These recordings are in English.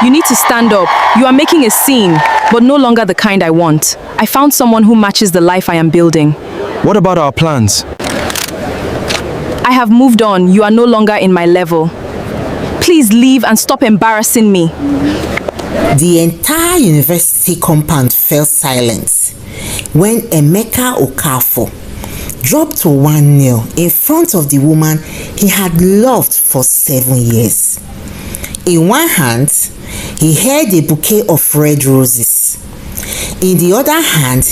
You need to stand up. You are making a scene, but no longer the kind I want. I found someone who matches the life I am building. What about our plans? I have moved on. You are no longer in my level. Please leave and stop embarrassing me. The entire university compound fell silent when Emeka Okafor dropped to 1-0 in front of the woman he had loved for 7 years. In one hand, he held a bouquet of red roses. In the other hand,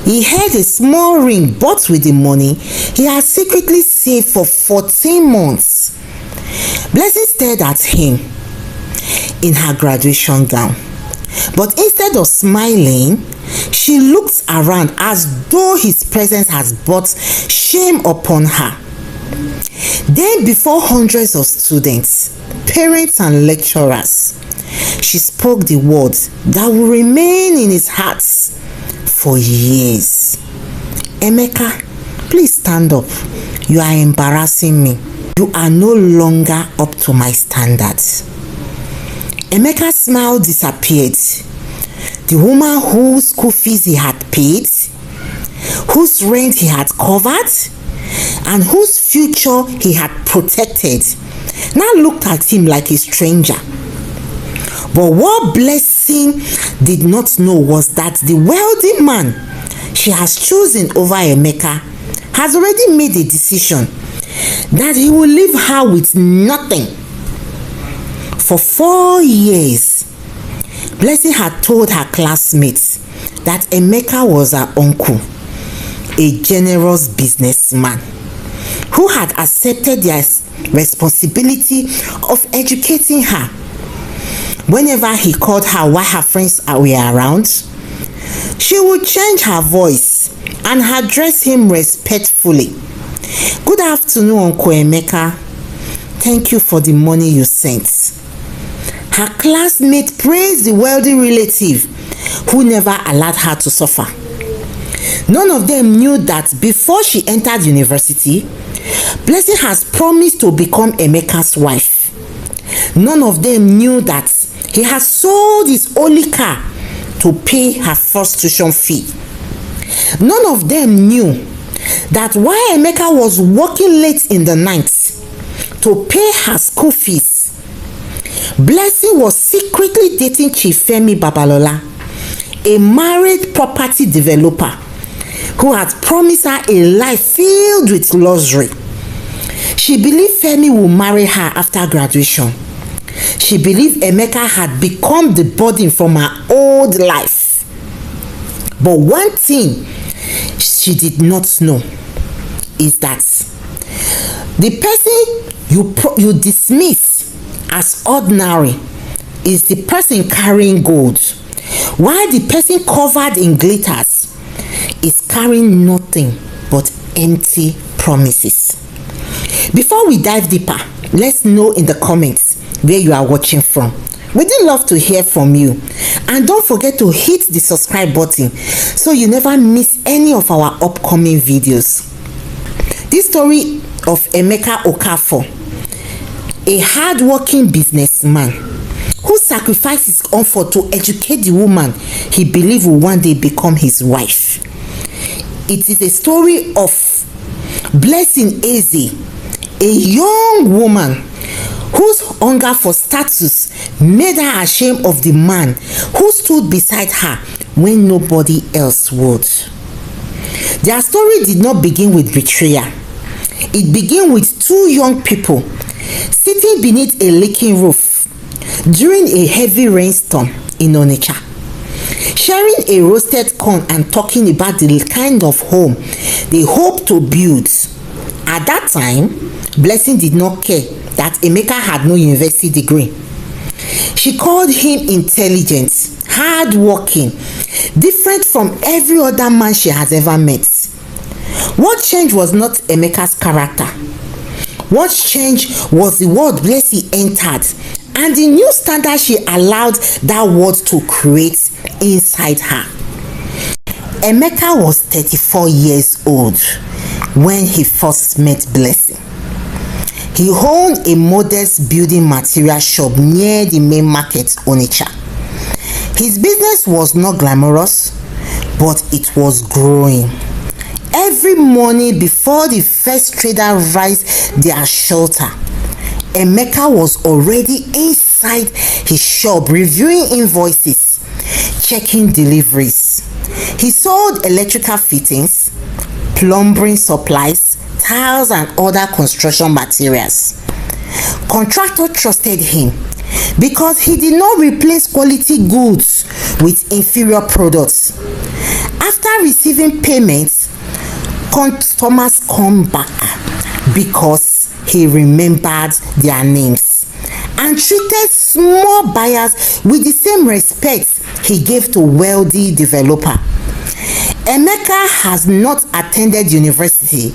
he held a small ring bought with the money he had secretly saved for 14 months. Blessing stared at him in her graduation gown, but instead of smiling, she looked around as though his presence has brought shame upon her. Then, before hundreds of students, parents and lecturers, she spoke the words that will remain in his heart for years. Emeka, please stand up. You are embarrassing me. You are no longer up to my standards. Emeka's smile disappeared. The woman whose school fees he had paid, whose rent he had covered, and whose future he had protected, now looked at him like a stranger. But what Blessing did not know was that the wealthy man she has chosen over Emeka has already made a decision that he will leave her with nothing. For 4 years, Blessing had told her classmates that Emeka was her uncle, a generous businessman who had accepted the responsibility of educating her. Whenever he called her while her friends were around, she would change her voice and address him respectfully. Good afternoon, Uncle Emeka. Thank you for the money you sent. Her classmate praised the wealthy relative who never allowed her to suffer. None of them knew that before she entered university, Blessing has promised to become Emeka's wife. None of them knew that he has sold his only car to pay her first tuition fee. None of them knew that while Emeka was working late in the night to pay her school fees, Blessing was secretly dating Chief Femi Babalola, a married property developer who had promised her a life filled with luxury. She believed Femi would marry her after graduation. She believed Emeka had become the burden from her old life. But one thing she did not know is that the person you dismiss as ordinary is the person carrying gold, while the person covered in glitters is carrying nothing but empty promises. Before we dive deeper, let's know in the comments where you are watching from. We'd love to hear from you, and don't forget to hit the subscribe button so you never miss any of our upcoming videos. This story of Emeka Okafor, a hard-working businessman who sacrificed his comfort to educate the woman he believed will one day become his wife. It is a story of Blessing Eze, a young woman whose hunger for status made her ashamed of the man who stood beside her when nobody else would. Their story did not begin with betrayal. It began with two young people sitting beneath a leaking roof during a heavy rainstorm in Onitsha, sharing a roasted corn and talking about the kind of home they hope to build. At that time, Blessing did not care that Emeka had no university degree. She called him intelligent, hardworking, different from every other man she has ever met. What changed was not Emeka's character. What changed was the world Blessing entered and the new standard she allowed that world to create inside her. Emeka was 34 years old when he first met Blessing. He owned a modest building material shop near the main market, Onitsha. His business was not glamorous, but it was growing. Every morning before the first trader raised their shelter, Emeka was already inside his shop reviewing invoices, checking deliveries. He sold electrical fittings, plumbing supplies, tiles and other construction materials. Contractor trusted him because he did not replace quality goods with inferior products. After receiving payments, customers come back because he remembered their names and treated small buyers with the same respect he gave to wealthy developer. Emeka has not attended university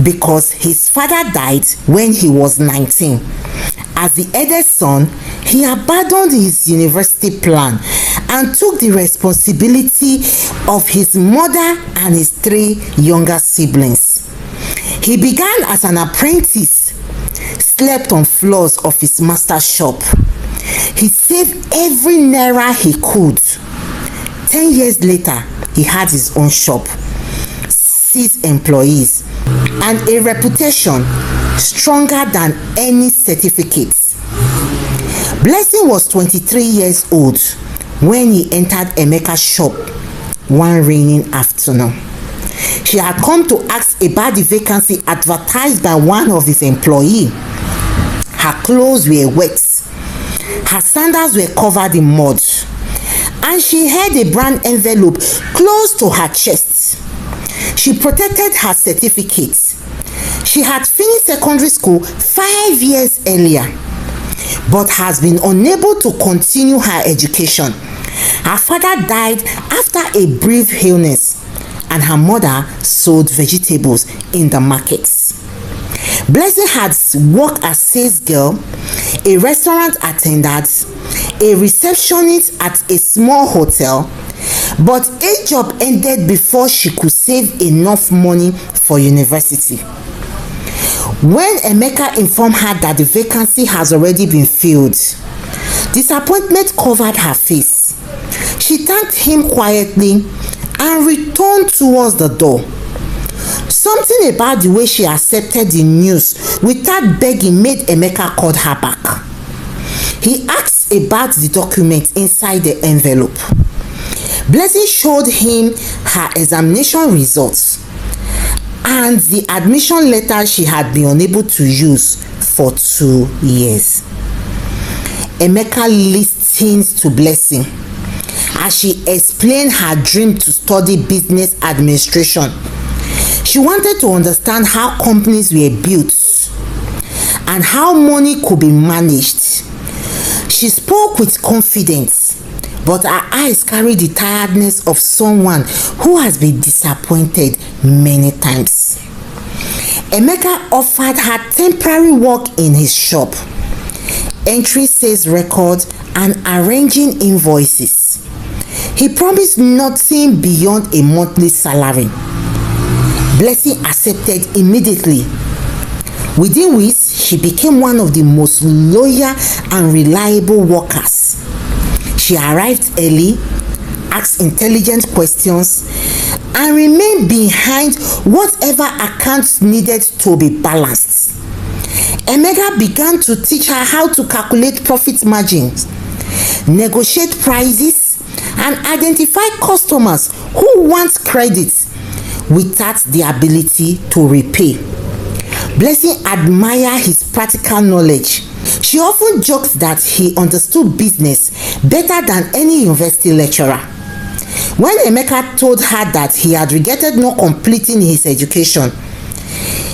because his father died when he was 19. As the eldest son, he abandoned his university plan and took the responsibility of his mother and his 3 younger siblings. He began as an apprentice, slept on floors of his master's shop. He saved every naira he could. 10 years later, he had his own shop, 6 employees, and a reputation stronger than any certificates. Blessing was 23 years old when he entered Emeka's shop one raining afternoon. She had come to ask about the vacancy advertised by one of his employees. Her clothes were wet, her sandals were covered in mud, and she held a brown envelope close to her chest. She protected her certificate. She had finished secondary school 5 years earlier, but has been unable to continue her education. Her father died after a brief illness, and her mother sold vegetables in the markets. Blessing had worked as sales girl, a restaurant attendant, a receptionist at a small hotel, but each job ended before she could save enough money for university. When Emeka informed her that the vacancy has already been filled, disappointment covered her face. She thanked him quietly and returned towards the door. Something about the way she accepted the news without begging made Emeka call her back. He asked about the document inside the envelope. Blessing showed him her examination results and the admission letter she had been unable to use for 2 years. Emeka listened to Blessing as she explained her dream to study business administration. She wanted to understand how companies were built and how money could be managed. She spoke with confidence, but her eyes carried the tiredness of someone who has been disappointed many times. Emeka offered her temporary work in his shop, entering sales records and arranging invoices. He promised nothing beyond a monthly salary. Blessing accepted immediately. Within weeks, she became one of the most loyal and reliable workers. She arrived early, asked intelligent questions, and remained behind whatever accounts needed to be balanced. Emeka began to teach her how to calculate profit margins, negotiate prices, and identify customers who want credit without the ability to repay. Blessing admired his practical knowledge. She often joked that he understood business better than any university lecturer. When Emeka told her that he had regretted not completing his education,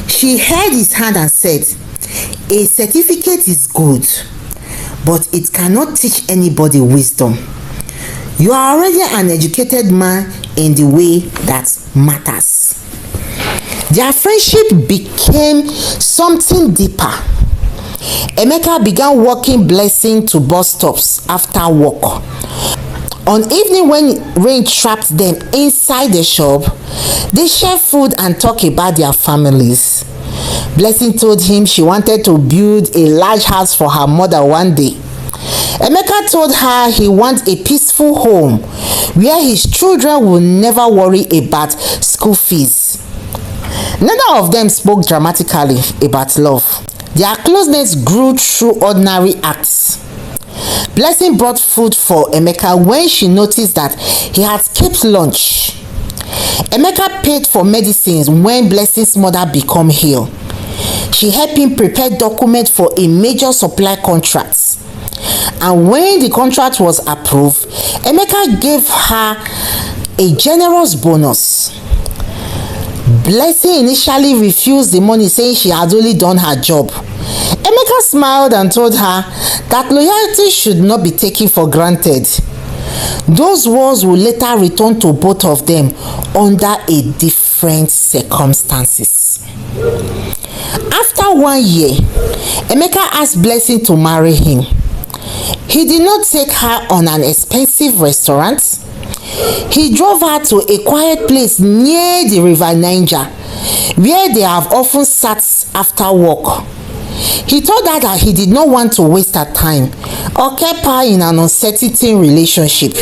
she held his hand and said, "A certificate is good, but it cannot teach anybody wisdom. You are already an educated man in the way that matters." Their friendship became something deeper. Emeka began walking Blessing to bus stops after work. On evening when rain trapped them inside the shop, they shared food and talked about their families. Blessing told him she wanted to build a large house for her mother one day. Emeka told her he wants a peaceful home where his children will never worry about school fees. Neither of them spoke dramatically about love. Their closeness grew through ordinary acts. Blessing brought food for Emeka when she noticed that he had skipped lunch. Emeka paid for medicines when Blessing's mother became ill. She helped him prepare documents for a major supply contract. And when the contract was approved, Emeka gave her a generous bonus. Blessing initially refused the money, saying she had only done her job. Emeka smiled and told her that loyalty should not be taken for granted. Those words would later return to both of them under a different circumstances. After 1 year, Emeka asked Blessing to marry him. He did not take her on an expensive restaurant. He drove her to a quiet place near the river Niger, where they have often sat after work. He told her that he did not want to waste her time or keep her in an uncertain relationship.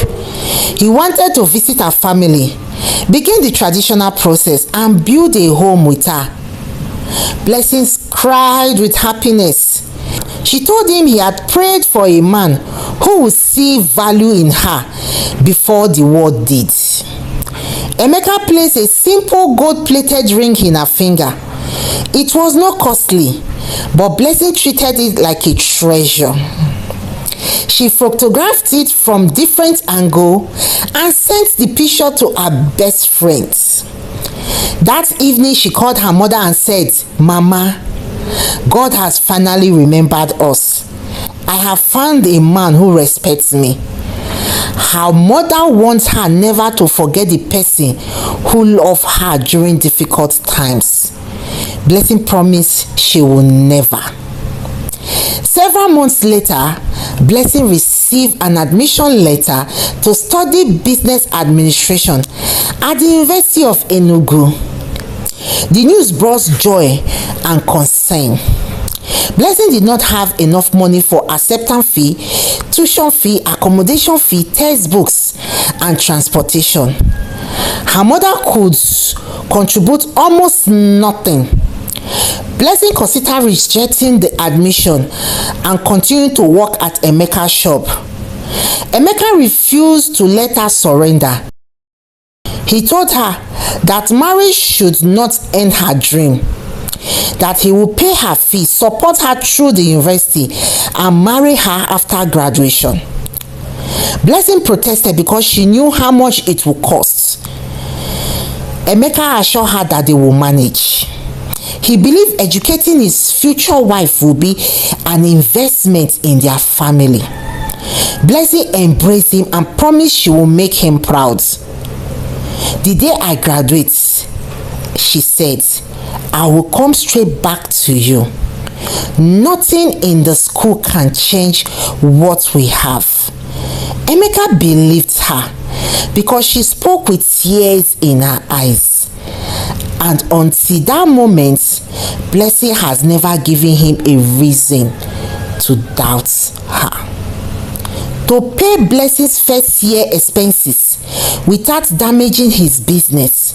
He wanted to visit her family, begin the traditional process, and build a home with her. Blessing cried with happiness. She told him he had prayed for a man who would see value in her before the world did. Emeka placed a simple gold-plated ring in her finger. It was not costly, but Blessing treated it like a treasure. She photographed it from different angles and sent the picture to her best friends. That evening, she called her mother and said, "Mama, God has finally remembered us. I have found a man who respects me." Her mother wants her never to forget the person who loved her during difficult times. Blessing promised she will never. Several months later, Blessing received an admission letter to study business administration at the University of Enugu. The news brought joy and concern. Blessing did not have enough money for acceptance fee, tuition fee, accommodation fee, textbooks, and transportation. Her mother could contribute almost nothing. Blessing considered rejecting the admission and continued to work at Emeka's shop. Emeka refused to let her surrender. He told her that marriage should not end her dream, that he would pay her fee, support her through the university, and marry her after graduation. Blessing protested because she knew how much it would cost. Emeka assured her that they will manage. He believed educating his future wife would be an investment in their family. Blessing embraced him and promised she will make him proud. "The day I graduate," she said, "I will come straight back to you. Nothing in the school can change what we have." Emeka believed her because she spoke with tears in her eyes. And until that moment, Blessing has never given him a reason to doubt her. To pay Blessing's first year expenses without damaging his business,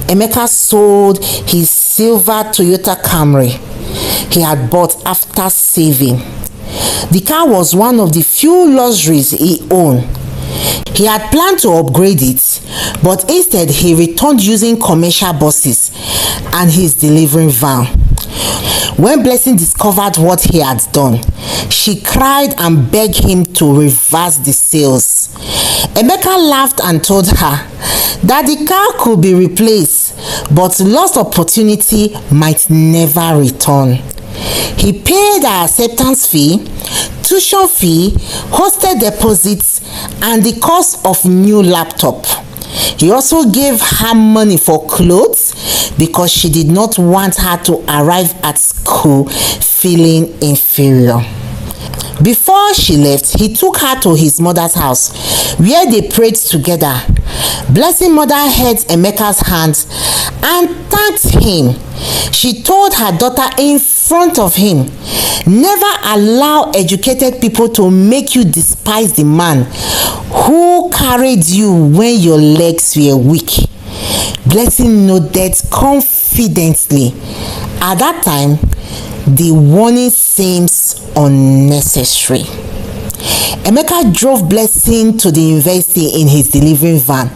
Emeka sold his silver Toyota Camry he had bought after saving. The car was one of the few luxuries he owned. He had planned to upgrade it, but instead he returned using commercial buses and his delivering van. When Blessing discovered what he had done, she cried and begged him to reverse the sales. Emeka laughed and told her that the car could be replaced, but lost opportunity might never return. He paid her acceptance fee, tuition fee, hostel deposits, and the cost of new laptop. He also gave her money for clothes because she did not want her to arrive at school feeling inferior. Before she left, he took her to his mother's house where they prayed together Blessing mother held Emeka's hands and thanked him. She told her daughter in front of him, "Never allow educated people to make you despise the man who carried you when your legs were weak." Blessing nodded confidently. At that time, the warning seems unnecessary. Emeka drove Blessing to the university in his delivery van.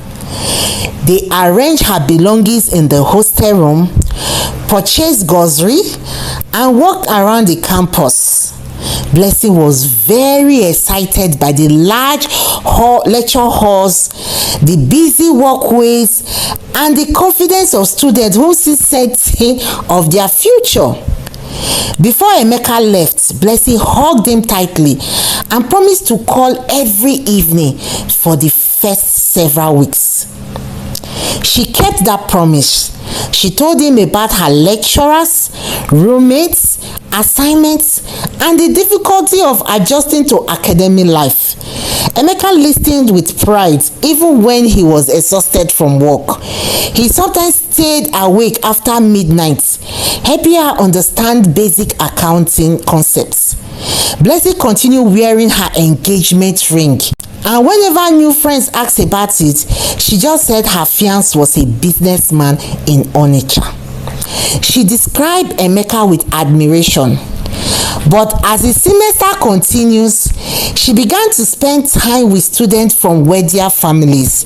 They arranged her belongings in the hostel room, purchased grocery, and walked around the campus. Blessing was very excited by the large lecture halls, the busy walkways, and the confidence of students who see certain of their future. Before Emeka left, Blessing hugged him tightly and promised to call every evening for the first several weeks. She kept that promise. She told him about her lecturers, roommates, assignments, and the difficulty of adjusting to academic life. Emeka listened with pride even when he was exhausted from work. He sometimes stayed awake after midnight, helping her understand basic accounting concepts. Blessing continued wearing her engagement ring, and whenever new friends asked about it, she just said her fiancé was a businessman in Onitsha. She described Emeka with admiration. But as the semester continues, she began to spend time with students from wealthier families,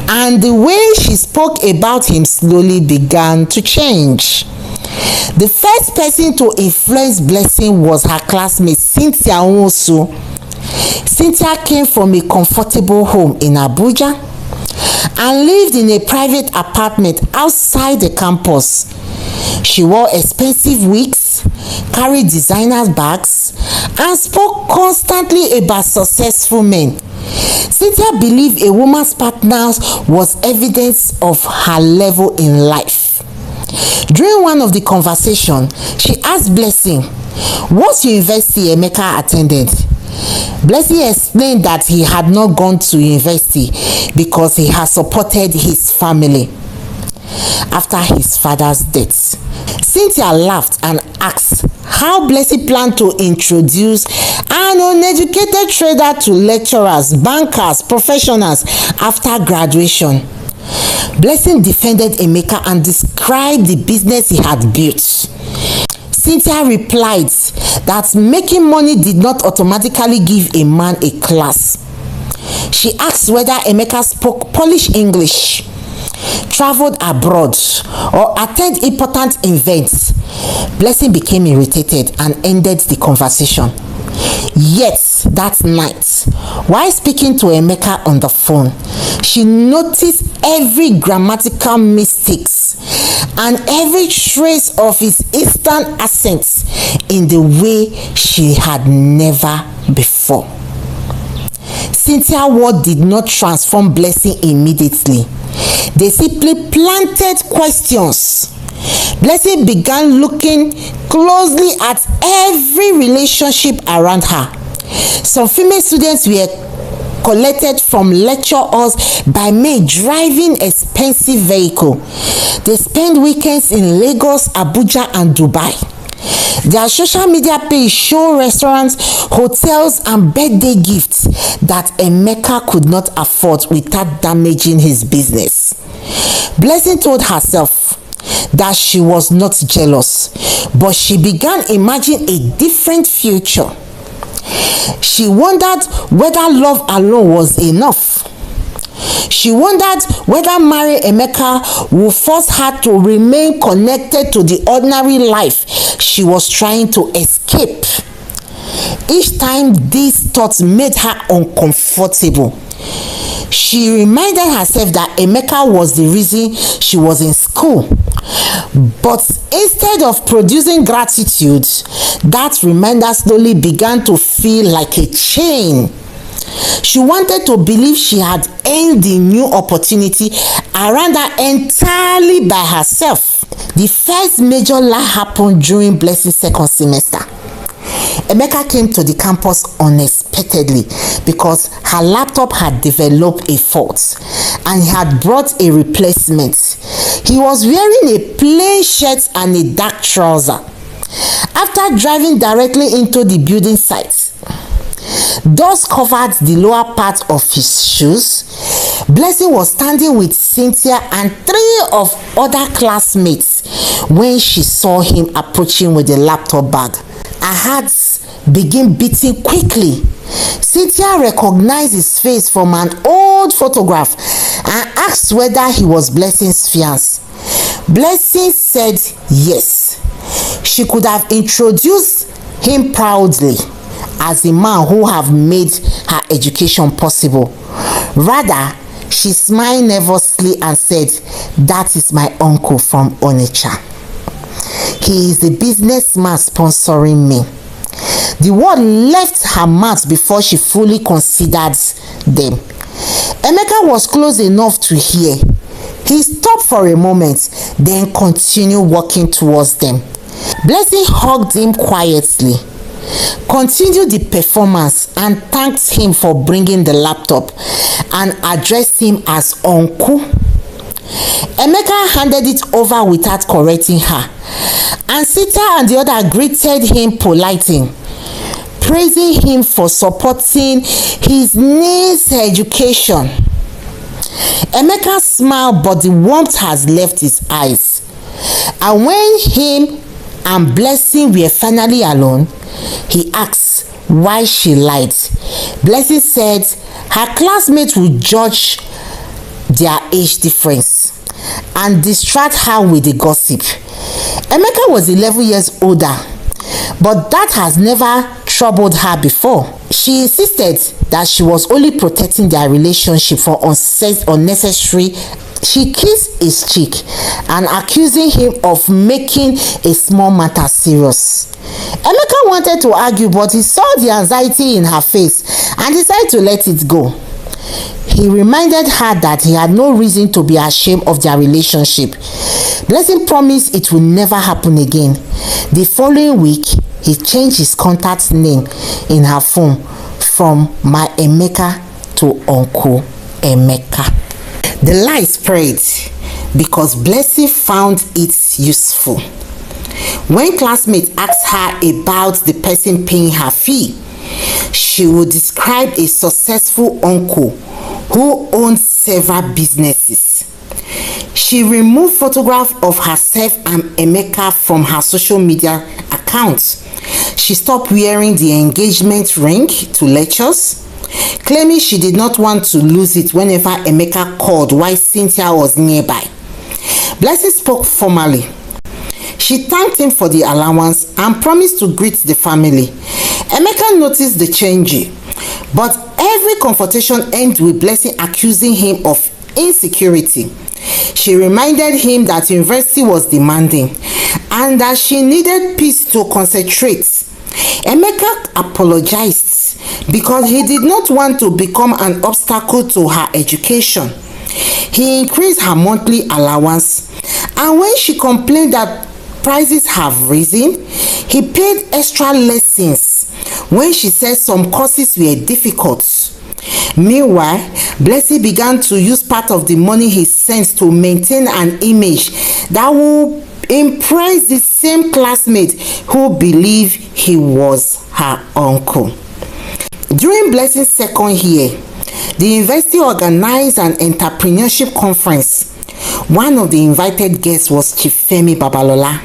and the way she spoke about him slowly began to change. The first person to influence Blessing was her classmate Cynthia Nwosu. Cynthia came from a comfortable home in Abuja and lived in a private apartment outside the campus. She wore expensive wigs, carried designer bags, and spoke constantly about successful men. Cynthia believed a woman's partner was evidence of her level in life. During one of the conversations, she asked Blessing, "What university Emeka attended?" Blessing explained that he had not gone to university because he had supported his family after his father's death. Cynthia laughed and asked how Blessing planned to introduce an uneducated trader to lecturers, bankers, professionals after graduation. Blessing defended Emeka and described the business he had built. Cynthia replied that making money did not automatically give a man a class. She asked whether Emeka spoke Polish English, traveled abroad, or attended important events. Blessing became irritated and ended the conversation. Yet that night, while speaking to Emeka on the phone, she noticed every grammatical mistakes and every trace of his Eastern accent in the way she had never before. Cynthia's word did not transform Blessing immediately. They simply planted questions. Blessing began looking closely at every relationship around her. Some female students were collected from lecture halls by men driving expensive vehicle. They spend weekends in Lagos, Abuja, and Dubai. Their social media page show restaurants, hotels, and birthday gifts that Emeka could not afford without damaging his business. Blessing told herself that she was not jealous, but she began imagining a different future. She wondered whether love alone was enough. She wondered whether marrying Emeka would force her to remain connected to the ordinary life she was trying to escape. Each time these thoughts made her uncomfortable. She reminded herself that Emeka was the reason she was in school. But instead of producing gratitude, that reminder slowly began to feel like a chain. She wanted to believe she had earned the new opportunity around her entirely by herself. The first major lie happened during Blessing's second semester. Emeka came to the campus unexpectedly because her laptop had developed a fault and he had brought a replacement. He was wearing a plain shirt and a dark trouser. After driving directly into the building site, dust covered the lower part of his shoes. Blessing was standing with Cynthia and 3 of other classmates when she saw him approaching with the laptop bag. Her heart began beating quickly. Cynthia recognized his face from an old photograph and asked whether he was Blessing's fiancé. Blessing said yes. She could have introduced him proudly as a man who have made her education possible. Rather, she smiled nervously and said, "That is my uncle from Onitsha. He is the businessman sponsoring me." The word left her mouth before she fully considered them. Emeka was close enough to hear. He stopped for a moment, then continued walking towards them. Blessing hugged him quietly, continued the performance, and thanked him for bringing the laptop and addressed him as uncle. Emeka handed it over without correcting her, and Sita and the other greeted him politely, praising him for supporting his niece's education. Emeka smiled, but the warmth has left his eyes. And when him and Blessing were finally alone, he asked why she lied. Blessing said her classmates would judge their age difference and distract her with the gossip. Emeka was 11 years older, but that has never troubled her before. She insisted that she was only protecting their relationship for unnecessary. She kissed his cheek and accusing him of making a small matter serious. Emeka wanted to argue, but he saw the anxiety in her face and decided to let it go. He reminded her that he had no reason to be ashamed of their relationship. Blessing promised it would never happen again. The following week, he changed his contact name in her phone from My Emeka to Uncle Emeka. The lie spread because Blessing found it useful. When classmates asked her about the person paying her fee, she would describe a successful uncle who owned several businesses. She removed photographs of herself and Emeka from her social media accounts. She stopped wearing the engagement ring to lectures, claiming she did not want to lose it whenever Emeka called while Cynthia was nearby. Blessing spoke formally. She thanked him for the allowance and promised to greet the family. Emeka noticed the change, but every confrontation ended with Blessing accusing him of insecurity. She reminded him that university was demanding and that she needed peace to concentrate. Emeka apologized because he did not want to become an obstacle to her education. He increased her monthly allowance, and when she complained that prices have risen, he paid extra lessons when she said some courses were difficult. Meanwhile, Blessing began to use part of the money he sent to maintain an image that would impress the same classmates who believed he was her uncle. During Blessing's second year, the university organized an entrepreneurship conference. One of the invited guests was Chief Femi Babalola,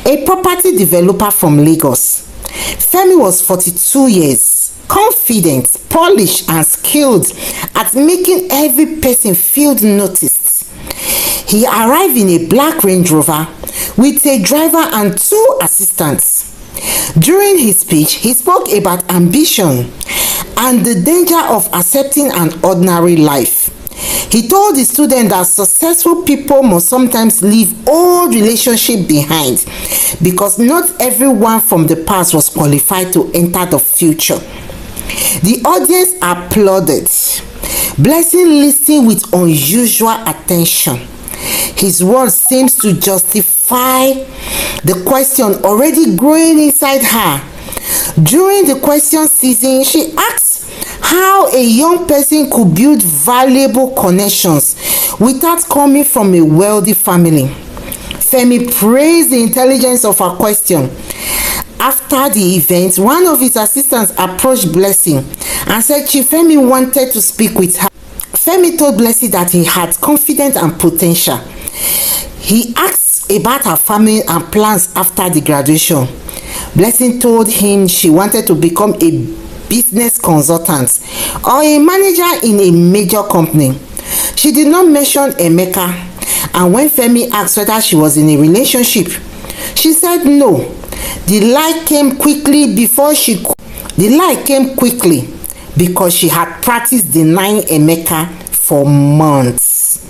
a property developer from Lagos. Femi was 42 years, confident, polished, and skilled at making every person feel noticed. He arrived in a black Range Rover with a driver and 2 assistants. During his speech, he spoke about ambition and the danger of accepting an ordinary life. He told the students that successful people must sometimes leave old relationships behind because not everyone from the past was qualified to enter the future. The audience applauded. Blessing listened with unusual attention. His words seemed to justify the question already growing inside her. During the question season, she asked how a young person could build valuable connections without coming from a wealthy family. Femi praised the intelligence of her question. After the event, one of his assistants approached Blessing and said Chief Femi wanted to speak with her. Femi told Blessing that he had confidence and potential. He asked about her family and plans after the graduation. Blessing told him she wanted to become a business consultant or a manager in a major company. She did not mention Emeka, and when Femi asked whether she was in a relationship, she said no. The lie came quickly because she had practiced denying Emeka for months.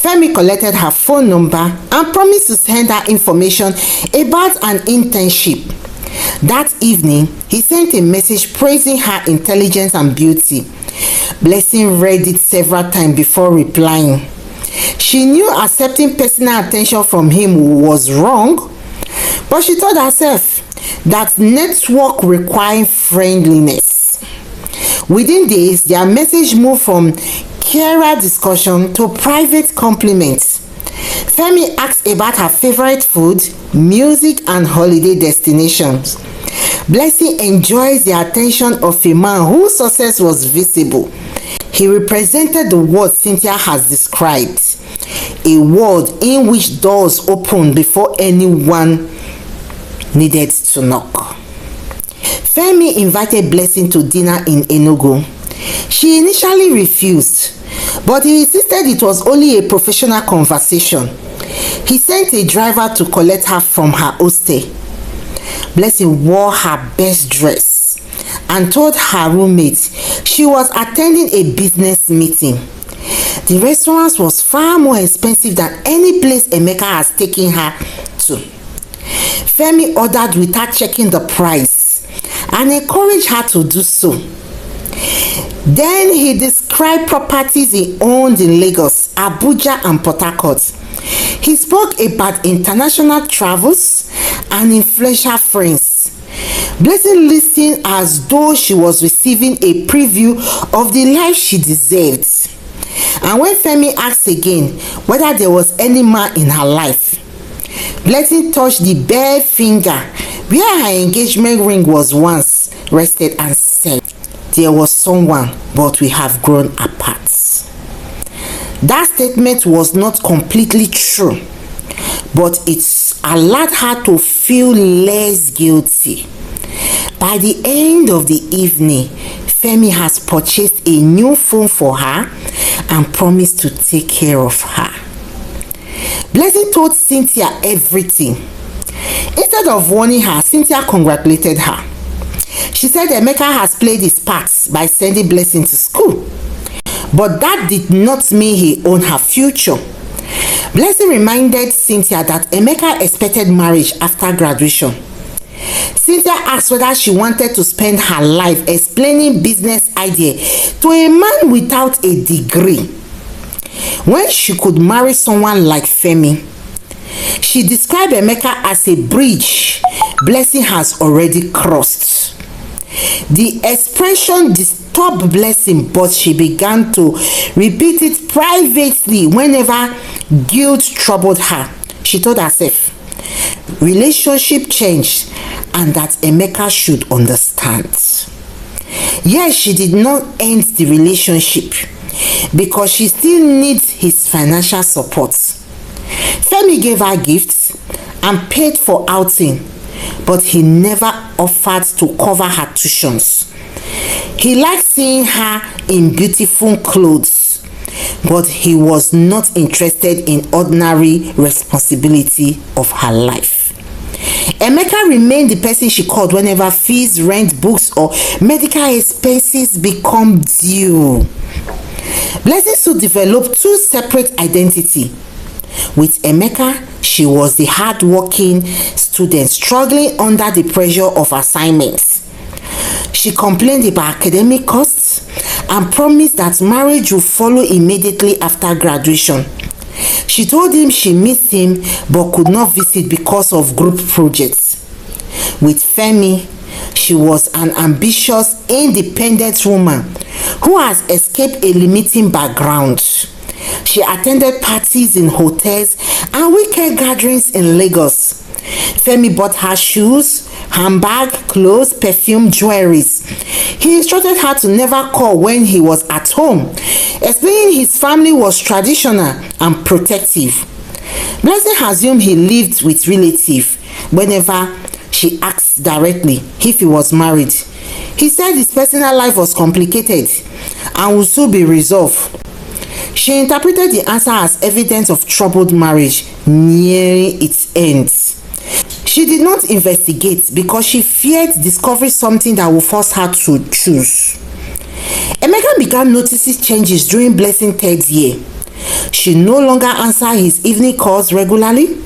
Femi collected her phone number and promised to send her information about an internship. That evening, he sent a message praising her intelligence and beauty. Blessing read it several times before replying. She knew accepting personal attention from him was wrong, but she told herself that network required friendliness. Within days, their message moved from carer discussion to private compliments. Femi asked about her favorite food, music, and holiday destinations. Blessing enjoys the attention of a man whose success was visible. He represented the world Cynthia has described, a world in which doors opened before anyone needed to knock. Femi invited Blessing to dinner in Enugu. She initially refused, but he insisted it was only a professional conversation. He sent a driver to collect her from her hostel. Blessing wore her best dress and told her roommate she was attending a business meeting. The restaurant was far more expensive than any place Emeka has taken her to. Femi ordered without checking the price and encouraged her to do so. Then he described properties he owned in Lagos, Abuja, and Port Harcourt. He spoke about international travels and influential friends. Blessing listened as though she was receiving a preview of the life she deserved. And when Femi asked again whether there was any man in her life, Blessing touched the bare finger where her engagement ring was once rested and said, "There was someone, but we have grown apart." That statement was not completely true, but it allowed her to feel less guilty. By the end of the evening, Femi has purchased a new phone for her and promised to take care of her. Blessing told Cynthia everything. Instead of warning her, Cynthia congratulated her. She said Emeka has played his part by sending Blessing to school, but that did not mean he owned her future. Blessing reminded Cynthia that Emeka expected marriage after graduation. Cynthia asked whether she wanted to spend her life explaining business ideas to a man without a degree, when she could marry someone like Femi. She described Emeka as a bridge Blessing has already crossed. The expression disturbed Blessing, but she began to repeat it privately whenever guilt troubled her. She told herself, relationship changed and that Emeka should understand. Yes, she did not end the relationship because she still needs his financial support. Femi gave her gifts and paid for outing, but he never offered to cover her tuitions. He liked seeing her in beautiful clothes, but he was not interested in ordinary responsibility of her life. Emeka remained the person she called whenever fees, rent, books, or medical expenses become due. Blessing soon developed two separate identities. With Emeka, she was the hard-working student struggling under the pressure of assignments. She complained about academic costs and promised that marriage would follow immediately after graduation. She told him she missed him but could not visit because of group projects. With Femi, She was an ambitious, independent woman who has escaped a limiting background. She attended parties in hotels and weekend gatherings in Lagos. Femi bought her shoes, handbag, clothes, perfume, jewelries. He instructed her to never call when he was at home, explaining his family was traditional and protective. Blessing assumed he lived with relatives whenever she asked directly if he was married. He said his personal life was complicated and would soon be resolved. She interpreted the answer as evidence of troubled marriage nearing its end. She did not investigate because she feared discovering something that would force her to choose. Emeka began noticing changes during Blessing's third year. She no longer answered his evening calls regularly.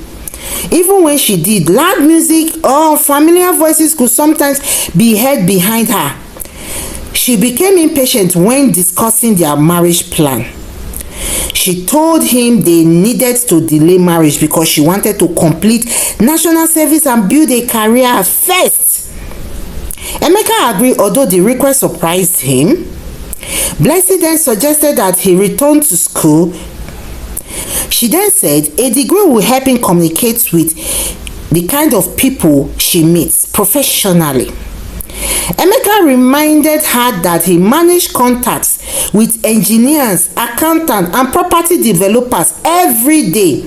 Even when she did, loud music or familiar voices could sometimes be heard behind her. She became impatient when discussing their marriage plan. She told him they needed to delay marriage because she wanted to complete national service and build a career first. Emeka agreed, although the request surprised him. Blessing then suggested that he return to school. She then said a degree will help him communicate with the kind of people she meets professionally. Emeka reminded her that he managed contacts with engineers, accountants, and property developers every day.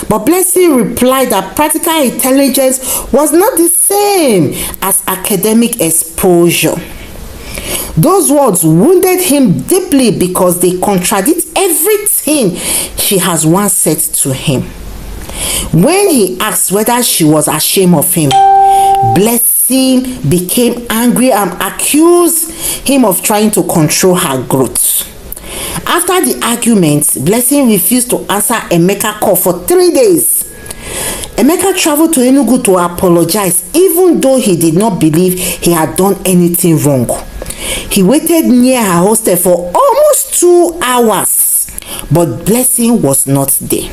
But Blessing replied that practical intelligence was not the same as academic exposure. Those words wounded him deeply because they contradict everything she has once said to him. When he asked whether she was ashamed of him, Blessing became angry and accused him of trying to control her growth. After the argument, Blessing refused to answer Emeka's call for 3 days. Emeka traveled to Enugu to apologize, even though he did not believe he had done anything wrong. He waited near her hostel for almost 2 hours, but Blessing was not there.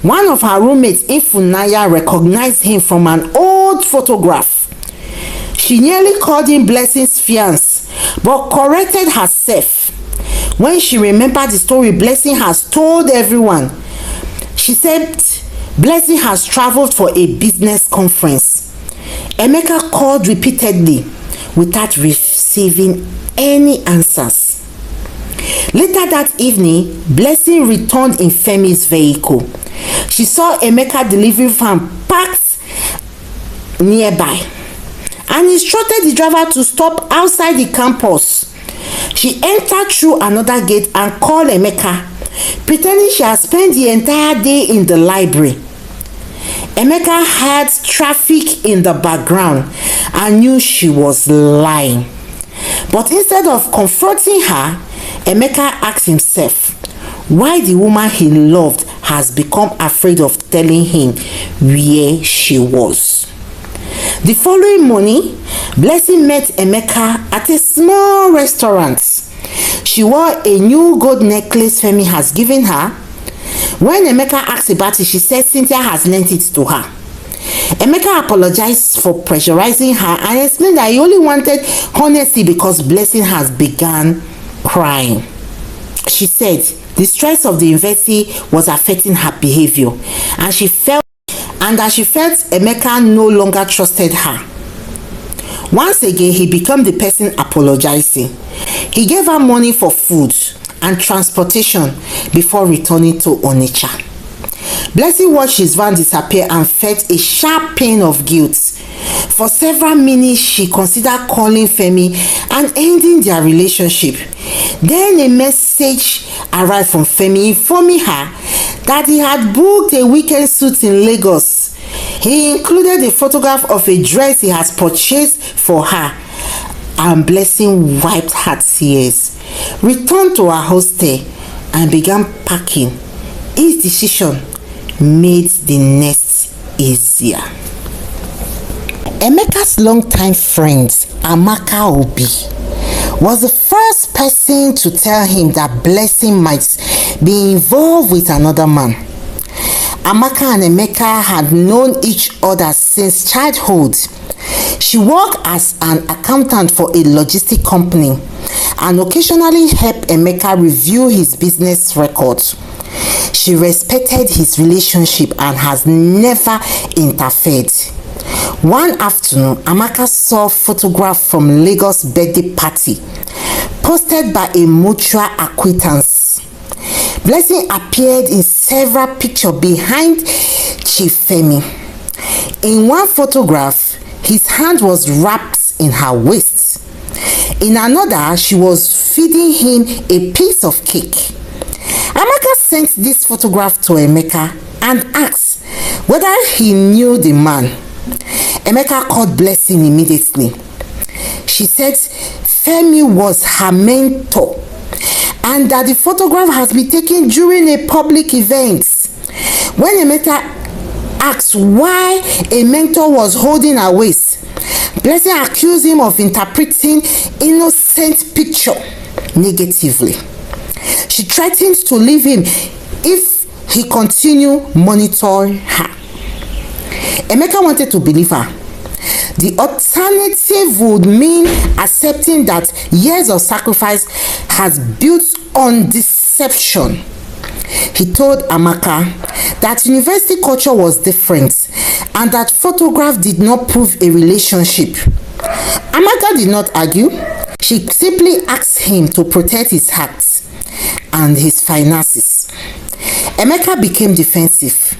One of her roommates, Ifunanya, recognized him from an old photograph. She nearly called him Blessing's fiancé, but corrected herself when she remembered the story Blessing has told everyone. She said Blessing has traveled for a business conference. Emeka called repeatedly without receiving any answers. Later that evening, Blessing returned in Femi's vehicle. She saw Emeka delivery van parked nearby and instructed the driver to stop outside the campus. She entered through another gate and called Emeka, pretending she had spent the entire day in the library. Emeka heard traffic in the background and knew she was lying. But instead of confronting her, Emeka asked himself why the woman he loved has become afraid of telling him where she was. The following morning, Blessing met Emeka at a small restaurant. She wore a new gold necklace Femi has given her. When Emeka asked about it, she said Cynthia has lent it to her. Emeka apologized for pressurizing her and explained that he only wanted honesty because Blessing has begun crying. She said the stress of the university was affecting her behavior and that she felt Emeka no longer trusted her. Once again, he became the person apologizing. He gave her money for food and transportation before returning to Onitsha. Blessing watched his van disappear and felt a sharp pain of guilt. For several minutes, she considered calling Femi and ending their relationship. Then a message arrived from Femi informing her that he had booked a weekend suit in Lagos. He included a photograph of a dress he has purchased for her, and Blessing wiped her tears, returned to her hostel, and began packing. His decision made the next easier. Emeka's longtime friend, Amaka Obi, was the first person to tell him that Blessing might be involved with another man. Amaka and Emeka had known each other since childhood. She worked as an accountant for a logistic company and occasionally helped Emeka review his business records. She respected his relationship and has never interfered. One afternoon, Amaka saw a photograph from Lagos birthday party posted by a mutual acquaintance. Blessing appeared in several pictures behind Chief Femi. In one photograph, his hand was wrapped in her waist. In another, she was feeding him a piece of cake. Amaka sent this photograph to Emeka and asked whether he knew the man. Emeka called Blessing immediately. She said Femi was her mentor and that the photograph has been taken during a public event. When Emeka asked why a mentor was holding her waist, Blessing accused him of interpreting innocent picture negatively. She threatened to leave him if he continued monitoring her. Emeka wanted to believe her. The alternative would mean accepting that years of sacrifice has built on deception. He told Amaka that university culture was different and that photograph did not prove a relationship. Amaka did not argue. She simply asked him to protect his heart and his finances. Emeka became defensive.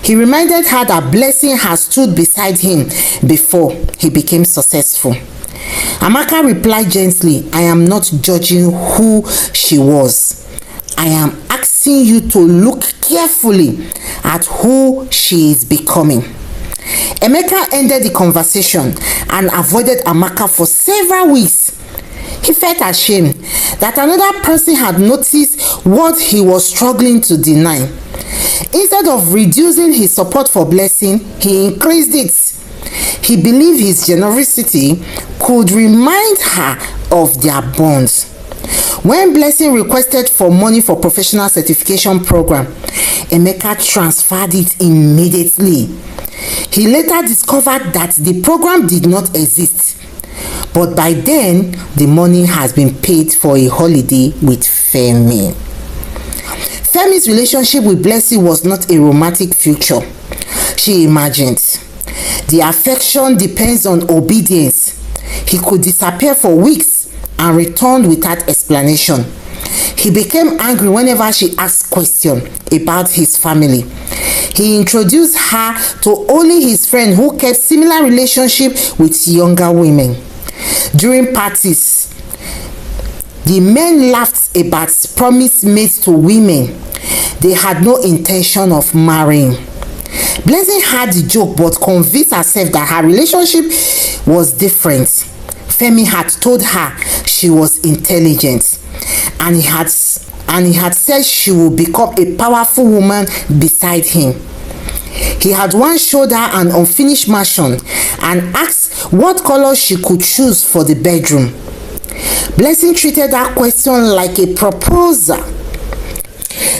He reminded her that Blessing had stood beside him before he became successful. Amaka replied gently, "I am not judging who she was. I am asking you to look carefully at who she is becoming." Emeka ended the conversation and avoided Amaka for several weeks. He felt ashamed that another person had noticed what he was struggling to deny. Instead of reducing his support for Blessing, he increased it. He believed his generosity could remind her of their bonds. When Blessing requested for money for professional certification program, Emeka transferred it immediately. He later discovered that the program did not exist, but by then the money has been paid for a holiday with Femi. Femi's relationship with Blessing was not a romantic future she imagined. The affection depends on obedience. He could disappear for weeks and return without explanation. He became angry whenever she asked questions about his family. He introduced her to only his friend who kept similar relationship with younger women. During parties, the men laughed about promised mates to women they had no intention of marrying. Blessing heard the joke but convinced herself that her relationship was different. Femi had told her she was intelligent and he had said she would become a powerful woman beside him. He had one shoulder and unfinished mansion and asked what color she could choose for the bedroom. Blessing treated that question like a proposal.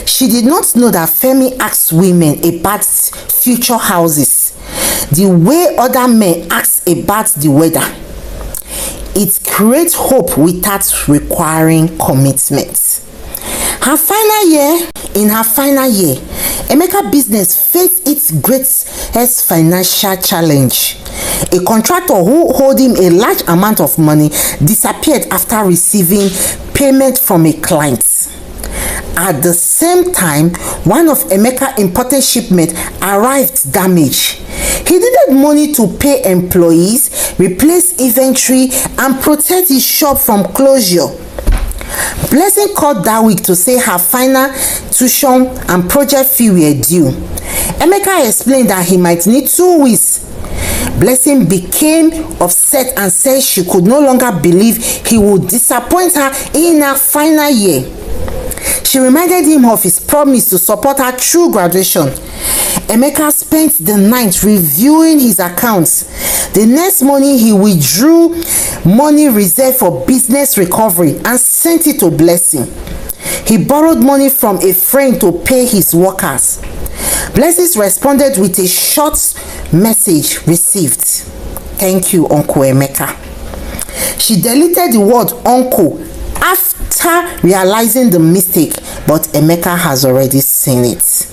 She did not know that Femi asked women about future houses the way other men ask about the weather. It creates hope without requiring commitment. In her final year, Emeka business faced its greatest financial challenge. A contractor who owed him a large amount of money disappeared after receiving payment from a client. At the same time, one of Emeka's imported shipments arrived damaged. He needed money to pay employees, replace inventory, and protect his shop from closure. Blessing called that week to say her final tuition and project fee were due. Emeka explained that he might need 2 weeks. Blessing became upset and said she could no longer believe he would disappoint her in her final year. She reminded him of his promise to support her through graduation. Emeka spent the night reviewing his accounts. The next morning, he withdrew money reserved for business recovery and sent it to Blessing. He borrowed money from a friend to pay his workers. Blessing responded with a short message received. Thank you, Uncle Emeka. She deleted the word uncle after realizing the mistake, but Emeka has already seen it.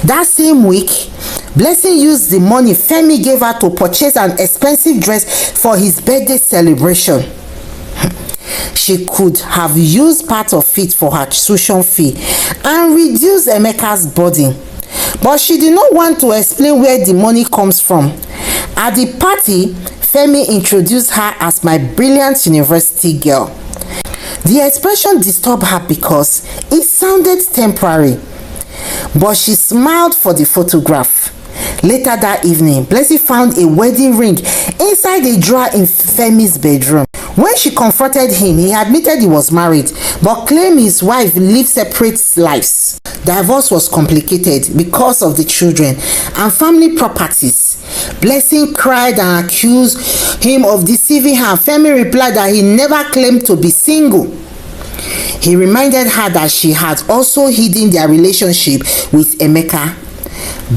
That same week, Blessing used the money Femi gave her to purchase an expensive dress for his birthday celebration. She could have used part of it for her tuition fee and reduce Emeka's burden, but she did not want to explain where the money comes from. At the party, Femi introduced her as my brilliant university girl. The expression disturbed her because it sounded temporary, but she smiled for the photograph. Later that evening, Blessing found a wedding ring inside a drawer in Femi's bedroom. When she confronted him, he admitted he was married, but claimed his wife lived separate lives. Divorce was complicated because of the children and family properties. Blessing cried and accused him of deceiving her. Femi replied that he never claimed to be single. He reminded her that she had also hidden their relationship with Emeka.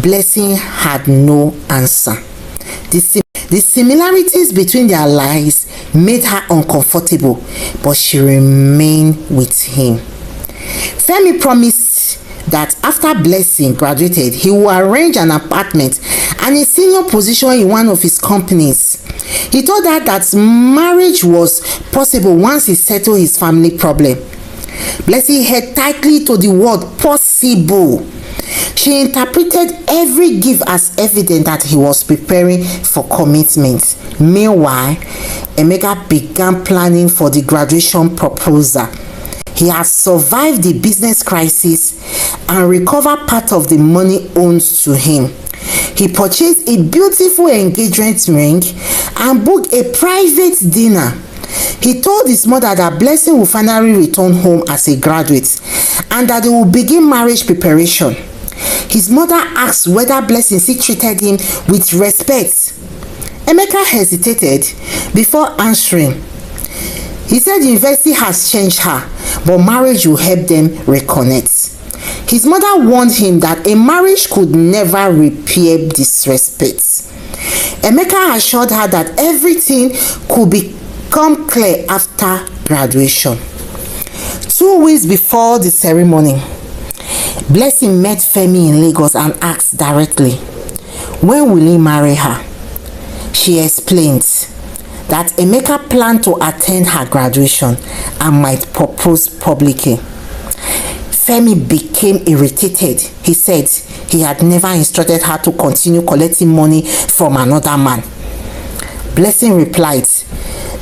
Blessing had no answer. The similarities between their lives made her uncomfortable, but she remained with him. Femi promised that after Blessing graduated, he would arrange an apartment and a senior position in one of his companies. He told her that marriage was possible once he settled his family problem. Blessing held tightly to the word possible. She interpreted every gift as evidence that he was preparing for commitment. Meanwhile, Emeka began planning for the graduation proposal. He has survived the business crisis and recovered part of the money owed to him. He purchased a beautiful engagement ring and booked a private dinner. He told his mother that Blessing will finally return home as a graduate and that they will begin marriage preparation. His mother asked whether Blessing still treated him with respect. Emeka hesitated before answering. He said the university has changed her, but marriage will help them reconnect. His mother warned him that a marriage could never repair disrespect. Emeka assured her that everything could become clear after graduation. 2 weeks before the ceremony, Blessing met Femi in Lagos and asked directly, when will he marry her? She explained that Emeka planned to attend her graduation and might propose publicly. Femi became irritated. He said he had never instructed her to continue collecting money from another man. Blessing replied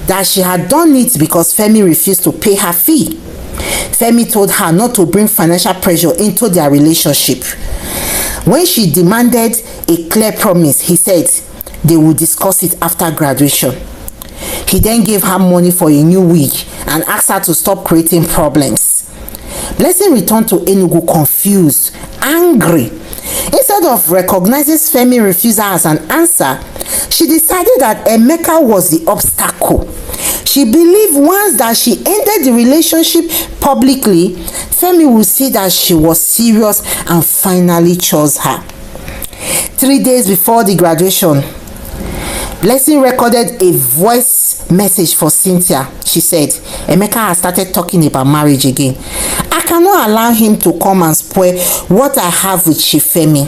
that she had done it because Femi refused to pay her fee. Femi told her not to bring financial pressure into their relationship. When she demanded a clear promise, he said they would discuss it after graduation. He then gave her money for a new wig and asked her to stop creating problems. Blessing returned to Enugu confused, angry. Instead of recognizing Femi's refusal as an answer, she decided that Emeka was the obstacle. She believed once that she ended the relationship publicly, Femi would see that she was serious and finally chose her. 3 days before the graduation, Blessing recorded a voice message for Cynthia. She said, Emeka has started talking about marriage again. I cannot allow him to come and spoil what I have with Shifemi.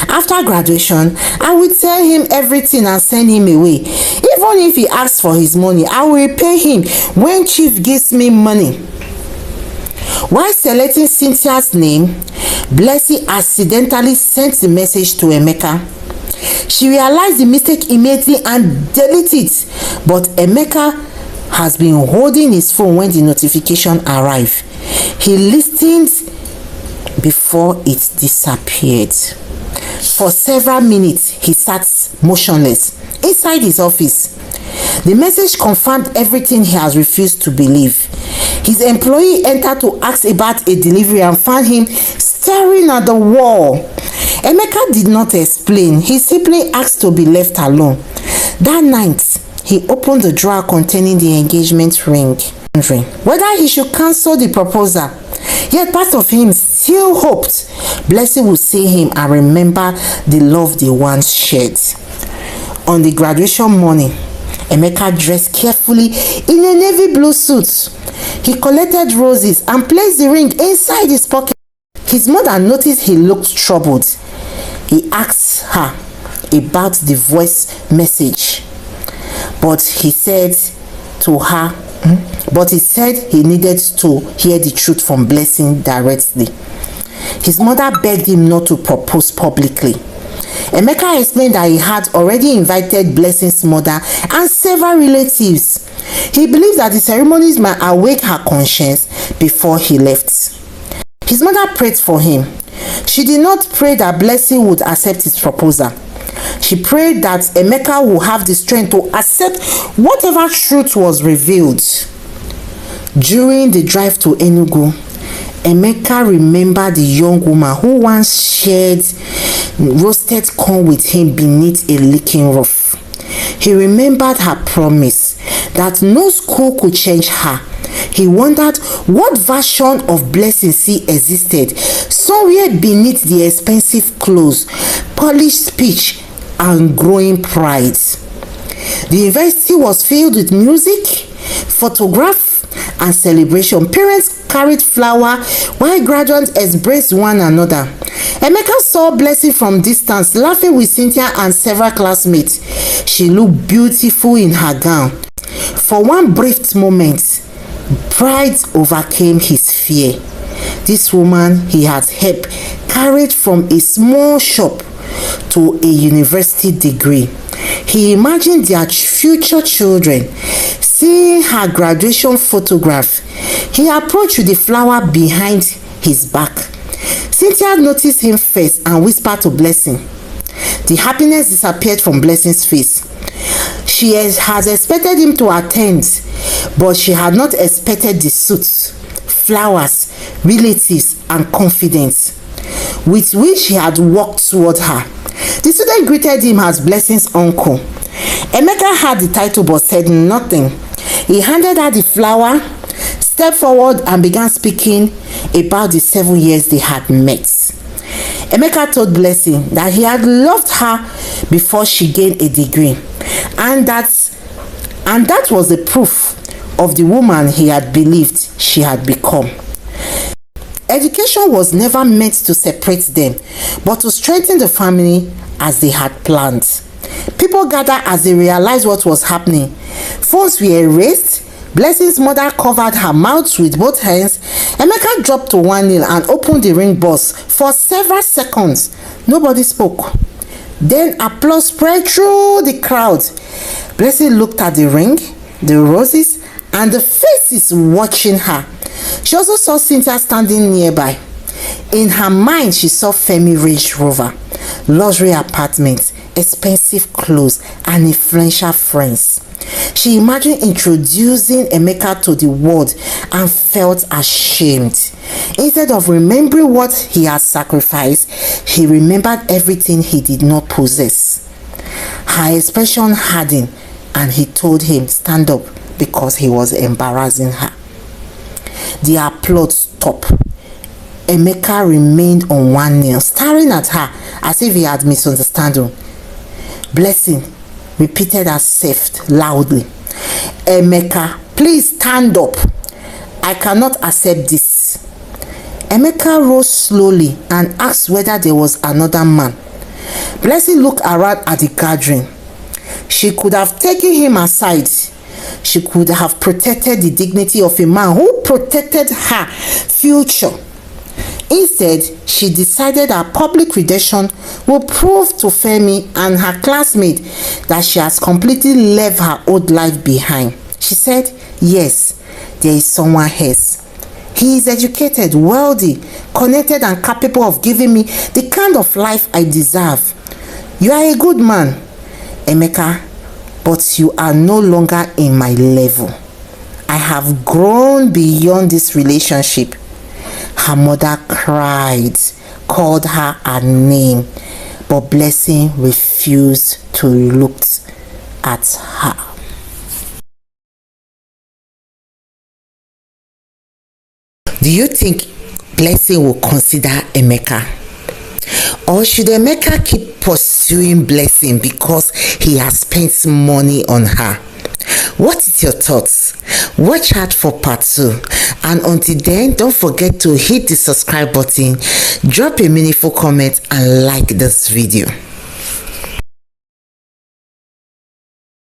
After graduation, I will tell him everything and send him away. Even if he asks for his money, I will repay him when Chief gives me money. While selecting Cynthia's name, Blessing accidentally sent the message to Emeka. She realized the mistake immediately and deleted it, but Emeka has been holding his phone when the notification arrived. He listened before it disappeared. For several minutes, he sat motionless inside his office. The message confirmed everything he has refused to believe. His employee entered to ask about a delivery and found him staring at the wall. Emeka did not explain. He simply asked to be left alone. That night, he opened the drawer containing the engagement ring, wondering whether he should cancel the proposal. Yet part of him still hoped Blessing would see him and remember the love they once shared. On the graduation morning, Emeka dressed carefully in a navy blue suit. He collected roses and placed the ring inside his pocket. His mother noticed he looked troubled. He asked her about the voice message, but he said he needed to hear the truth from Blessing directly. His mother begged him not to propose publicly. Emeka explained that he had already invited Blessing's mother and several relatives. He believed that the ceremonies might awake her conscience before he left. His mother prayed for him. She did not pray that Blessing would accept his proposal. She prayed that Emeka would have the strength to accept whatever truth was revealed. During the drive to Enugu, Emeka remembered the young woman who once shared roasted corn with him beneath a leaking roof. He remembered her promise that no school could change her. He wondered what version of Blessing existed somewhere beneath the expensive clothes, polished speech, and growing pride. The university was filled with music, photograph, and celebration. Parents carried flower while graduates embraced one another. Emeka saw Blessing from distance, laughing with Cynthia and several classmates. She looked beautiful in her gown. For one brief moment, pride overcame his fear. This woman he had helped carried from a small shop to a university degree. He imagined their future children. Seeing her graduation photograph, he approached with the flower behind his back. Cynthia noticed him first and whispered to Blessing. The happiness disappeared from Blessing's face. She had expected him to attend, but she had not expected the suits, flowers, relatives, and confidence with which he had walked toward her. The student greeted him as Blessing's uncle. Emeka had the title but said nothing. He handed her the flower, stepped forward, and began speaking about the 7 years they had met. Emeka told Blessing that he had loved her before she gained a degree, and that was the proof of the woman he had believed she had become. Education was never meant to separate them, but to strengthen the family as they had planned. People gathered as they realized what was happening. Phones were erased. Blessing's mother covered her mouth with both hands. Emeka dropped to one knee and opened the ring box. For several seconds, nobody spoke. Then applause spread through the crowd. Blessing looked at the ring, the roses, and the faces watching her. She also saw Cynthia standing nearby. In her mind, she saw Femi Range Rover, luxury apartments, expensive clothes, and influential friends. She imagined introducing Emeka to the world and felt ashamed. Instead of remembering what he had sacrificed, he remembered everything he did not possess. Her expression hardened, and he told him stand up because he was embarrassing her. The applause stopped. Emeka remained on one knee, staring at her as if he had misunderstood her. Blessing repeated herself loudly. Emeka, please stand up. I cannot accept this. Emeka rose slowly and asked whether there was another man. Blessing looked around at the gathering. She could have taken him aside. She could have protected the dignity of a man who protected her future. Instead, she decided her public rejection would prove to Femi and her classmates that she has completely left her old life behind. She said, yes, there is someone else. He is educated, wealthy, connected, and capable of giving me the kind of life I deserve. You are a good man, Emeka, but you are no longer in my level. I have grown beyond this relationship. Her mother cried, called her a name, but Blessing refused to look at her. Do you think Blessing will consider Emeka? Or should Emeka keep pursuing Blessing because he has spent money on her. What is your thoughts? Watch out for part 2, and until then, don't forget to hit the subscribe button, drop a meaningful comment and like this video.